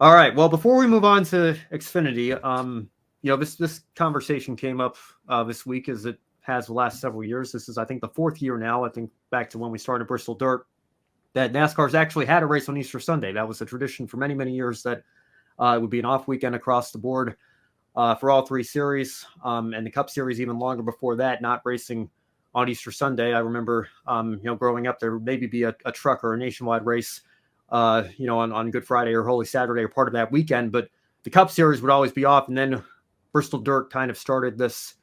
All right. Well, before we move on to Xfinity, this conversation came up this week as it has the last several years. This is, I think, the fourth year now. I think back to when we started Bristol Dirt that NASCAR's actually had a race on Easter Sunday. That was a tradition for many, many years that it would be an off weekend across the board for all three series, and the Cup Series even longer before that, not racing on Easter Sunday. I remember, growing up, there would maybe be a truck or a nationwide race, on Good Friday or Holy Saturday or part of that weekend, but the Cup Series would always be off. And then Bristol Dirt kind of started this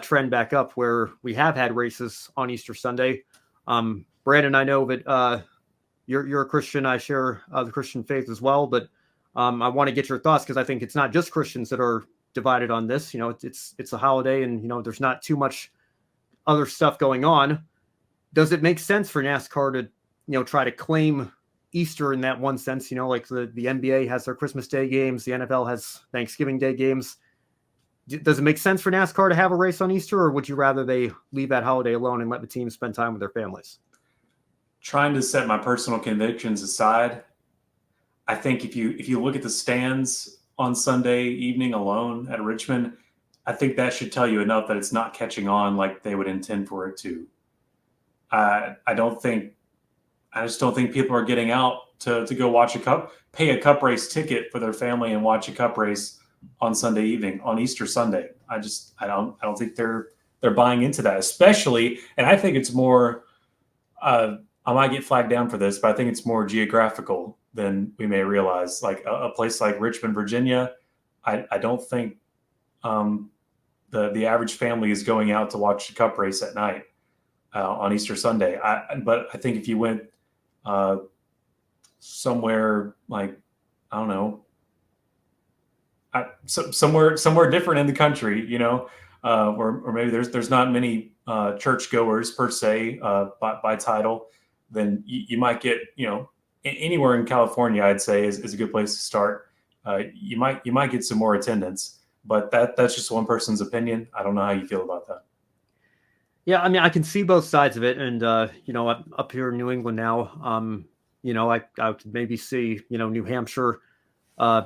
trend back up where we have had races on Easter Sunday. Brandon, I know that you're a Christian. I share the Christian faith as well, but I want to get your thoughts because I think it's not just Christians that are divided on this. It's a holiday, and there's not too much other stuff going on. Does it make sense for NASCAR to try to claim Easter in that one sense? Like the NBA has their Christmas Day games, the NFL has Thanksgiving Day games. Does it make sense for NASCAR to have a race on Easter, or would you rather they leave that holiday alone and let the team spend time with their families? Trying to set my personal convictions aside, I think if you look at the stands on Sunday evening alone at Richmond, I think that should tell you enough that it's not catching on like they would intend for it to. I just don't think people are getting out to go watch pay a cup race ticket for their family and watch a cup race on Sunday evening, on Easter Sunday. I don't think they're buying into that, especially. And I think it's more, I might get flagged down for this, but I think it's more geographical than we may realize. Like a place like Richmond, Virginia, I don't think the average family is going out to watch the cup race at night on Easter Sunday. But I think if you went somewhere like, I don't know, somewhere different in the country, or maybe there's not many churchgoers per se by title, then you might get, anywhere in California, I'd say is a good place to start. You might get some more attendance, but that's just one person's opinion. I don't know how you feel about that. Yeah, I mean, I can see both sides of it, and up here in New England now, I could maybe see New Hampshire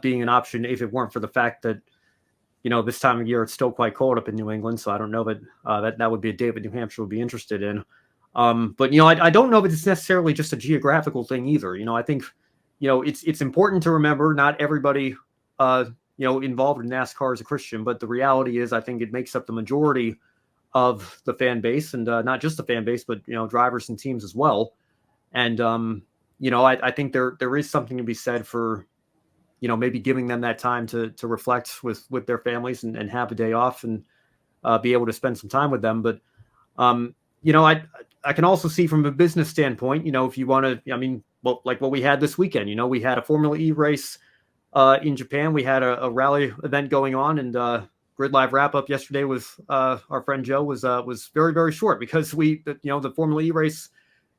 being an option if it weren't for the fact that this time of year it's still quite cold up in New England. So I don't know that that would be a day that New Hampshire would be interested in. But I don't know if it's necessarily just a geographical thing either. I think it's important to remember not everybody involved in NASCAR is a Christian, but the reality is I think it makes up the majority of the fan base, and not just the fan base, but drivers and teams as well. And I think there is something to be said for maybe giving them that time to reflect with their families and have a day off and be able to spend some time with them. But I can also see from a business standpoint, if you want to, like what we had this weekend, we had a Formula E race in Japan. We had a rally event going on, and Grid Live wrap up yesterday with our friend Joe was very, very short because the Formula E race,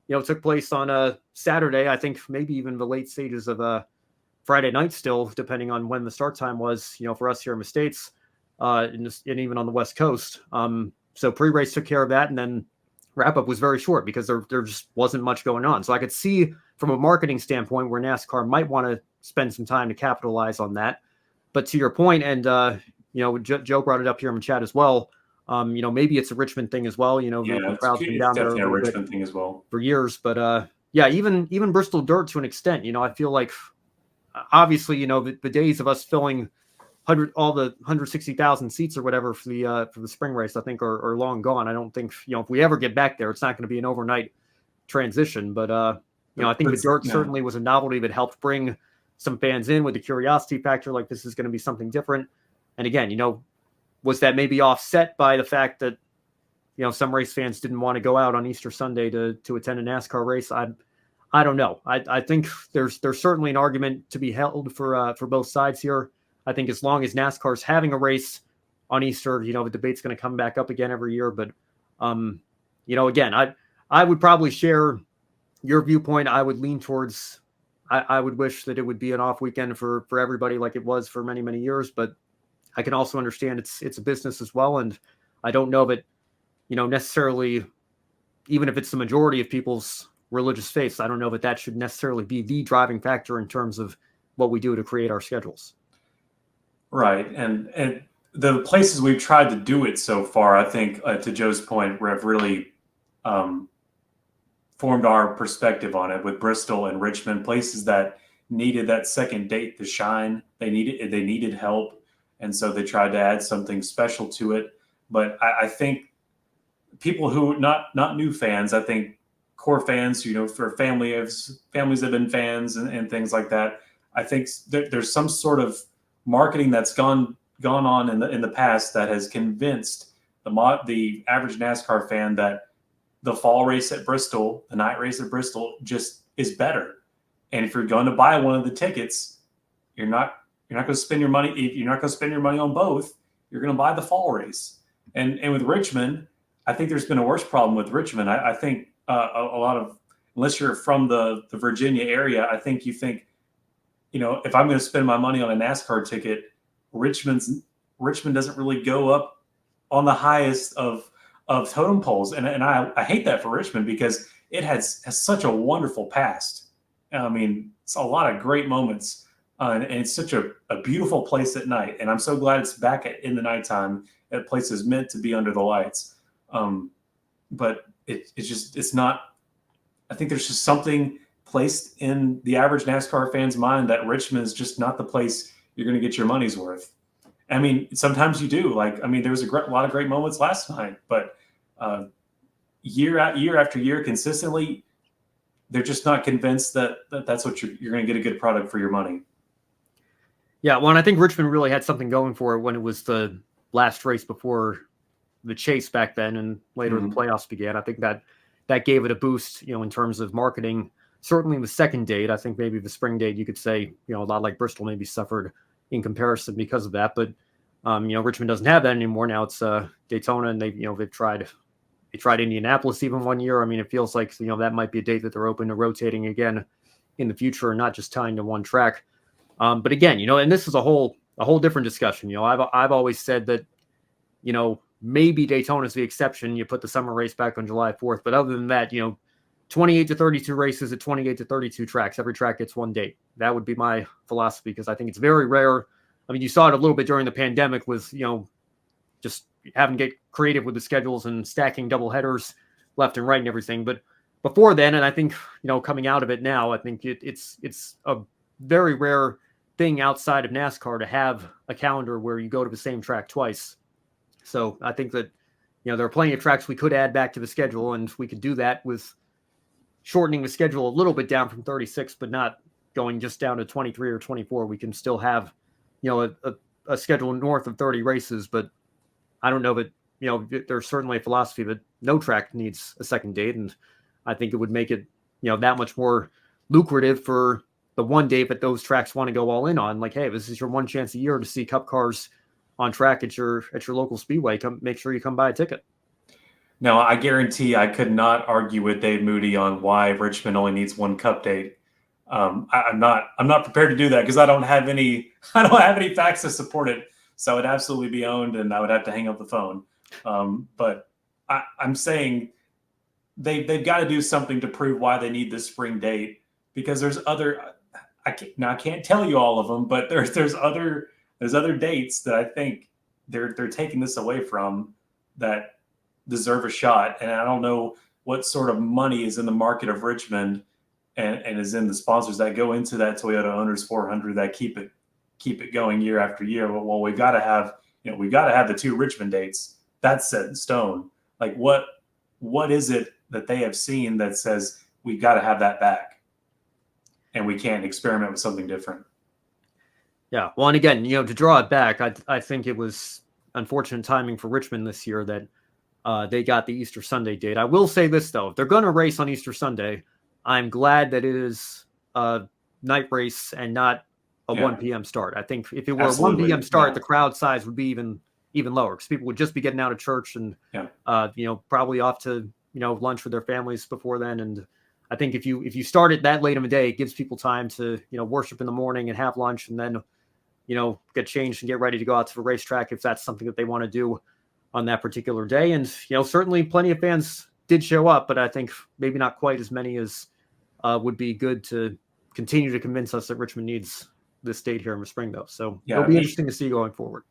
took place on a Saturday. I think maybe even the late stages of Friday night still, depending on when the start time was, for us here in the States, and even on the West Coast. So pre-race took care of that, and then wrap-up was very short because there just wasn't much going on. So I could see from a marketing standpoint where NASCAR might want to spend some time to capitalize on that. But to your point, and Joe brought it up here in the chat as well. Maybe it's a Richmond thing as well. The crowd's been down there a Richmond thing as well for years. But even Bristol Dirt to an extent. I feel like obviously the days of us filling all the 160,000 seats or whatever for the spring race, I think are long gone. I don't think if we ever get back there, it's not going to be an overnight transition. But I think the dirt certainly was a novelty that helped bring some fans in with the curiosity factor. Like this is going to be something different. And again, was that maybe offset by the fact that some race fans didn't want to go out on Easter Sunday to attend a NASCAR race? I don't know. I think there's certainly an argument to be held for both sides here. I think as long as NASCAR's having a race on Easter, the debate's going to come back up again every year. But, again, I would probably share your viewpoint. I would lean towards, I would wish that it would be an off weekend for everybody like it was for many, many years. But I can also understand it's a business as well. And I don't know that, necessarily, even if it's the majority of people's religious faiths, I don't know that should necessarily be the driving factor in terms of what we do to create our schedules. Right. And the places we've tried to do it so far, I think, to Joe's point, have really formed our perspective on it with Bristol and Richmond, places that needed that second date to shine. They needed help. And so they tried to add something special to it. But I think people who not new fans, I think core fans, for families have been fans and things like that. I think there's some sort of marketing that's gone on in the past that has convinced the average NASCAR fan that the fall race at Bristol, the night race at Bristol, just is better. And if you're going to buy one of the tickets, you're not going to spend your money. If you're not going to spend your money on both, you're going to buy the fall race. And with Richmond, I think there's been a worse problem with Richmond. I think a lot of, unless you're from the Virginia area, I think you think, if I'm going to spend my money on a NASCAR ticket, Richmond doesn't really go up on the highest of totem poles. And I hate that for Richmond because it has such a wonderful past. I mean, it's a lot of great moments. And it's such a beautiful place at night. And I'm so glad it's back in the nighttime. That place is meant to be under the lights. But it's not, I think there's just something placed in the average NASCAR fan's mind that Richmond is just not the place you're going to get your money's worth. I mean, sometimes you do. There was a lot of great moments last night, but year after year, consistently, they're just not convinced that's what you're going to get a good product for your money. Yeah, well, and I think Richmond really had something going for it when it was the last race before the chase back then, and later the playoffs began. I think that gave it a boost, in terms of marketing. Certainly in the second date, I think maybe the spring date, you could say, a lot like Bristol maybe suffered in comparison because of that. But Richmond doesn't have that anymore. Now it's Daytona, and they've tried Indianapolis even one year. I mean, it feels like that might be a date that they're open to rotating again in the future, and not just tying to one track. But again, and this is a whole different discussion. I've always said that, maybe Daytona is the exception. You put the summer race back on July 4th, but other than that, 28 to 32 races at 28 to 32 tracks. Every track gets one date. That would be my philosophy, because I think it's very rare. I mean, you saw it a little bit during the pandemic with, just having to get creative with the schedules and stacking double headers left and right and everything. But before then, and I think, coming out of it now, I think it's a very rare thing outside of NASCAR to have a calendar where you go to the same track twice. So I think that, there are plenty of tracks we could add back to the schedule, and we could do that with shortening the schedule a little bit down from 36, but not going just down to 23 or 24. We can still have, a schedule north of 30 races, but I don't know that, there's certainly a philosophy that no track needs a second date. And I think it would make it, that much more lucrative for the one day that those tracks want to go all in on. Like, hey, this is your one chance a year to see Cup cars on track at your local speedway. Make sure you come buy a ticket. No, I guarantee I could not argue with Dave Moody on why Richmond only needs one Cup date. I'm not prepared to do that because I don't have any facts to support it. So it'd absolutely be owned, and I would have to hang up the phone. But I'm saying they've got to do something to prove why they need this spring date, because there's other. I can't tell you all of them, but there's other dates that I think they're taking this away from that deserve a shot. And I don't know what sort of money is in the market of Richmond and is in the sponsors that go into that Toyota Owners 400 that keep it going year after year. Well, we've got to have the two Richmond dates. That's set in stone. Like what is it that they have seen that says we've got to have that back and we can't experiment with something different? Yeah. Well, and again, to draw it back, I think it was unfortunate timing for Richmond this year that they got the Easter Sunday date. I will say this, though. If they're going to race on Easter Sunday, I'm glad that it is a night race and not a 1 p.m. start. I think if it were Absolutely. a 1 p.m. start, the crowd size would be even lower, because people would just be getting out of church and, probably off to, lunch with their families before then. And I think if you start it that late in the day, it gives people time to, worship in the morning and have lunch, and then, get changed and get ready to go out to the racetrack if that's something that they want to do on that particular day. And, certainly plenty of fans did show up, but I think maybe not quite as many as would be good to continue to convince us that Richmond needs this date here in the spring, though. So Yeah, it'll be he- interesting to see going forward.